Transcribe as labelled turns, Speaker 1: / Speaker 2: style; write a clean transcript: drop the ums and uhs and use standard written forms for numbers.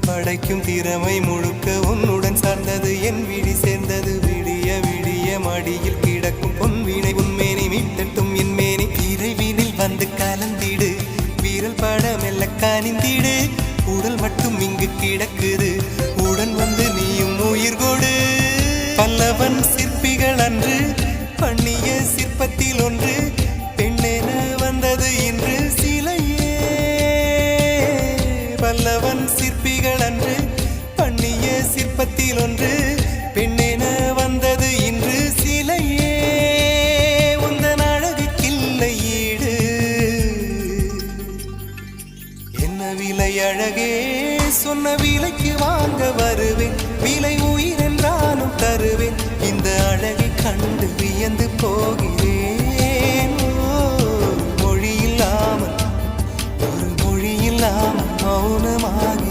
Speaker 1: படைக்கும் திறமை முழுக்க உன்னுடன் சார்ந்தது என் விழி சேர்ந்தது விடிய விடிய மடியில் கிடக்கும் பொன்வினை உன்மேனி மீட்டட்டும் என் மேனி இறைவினில் வந்து கலந்திடு வீரல் பட மெல்ல காணிந்திடு உடல் மட்டும் இங்கு கிடக்குது உடன் வந்து நீயும் உயிர் கொடு பல்லவன் சிற்பிகள் அன்று பண்ணிய சிற்பத்தில் ஒன்று பெண்ணென வந்தது இன்று சிலையே பல்லவன் சிற்பிகள் அன்று பண்ணிய சிற்பத்தில் ஒன்று பெண்ணென வந்தது இன்று சிலையே உந்தன் அழகுக்கில்லை ஈடு என்ன விலை அழகே சொன்ன விலைக்கு வாங்க வருவேன் விலை உயிர் என்றாலும் தருவேன் இந்த அழகை கண்டு வியந்து போகிறேன் ஒரு மொழி இல்லாமல் மௌனமாக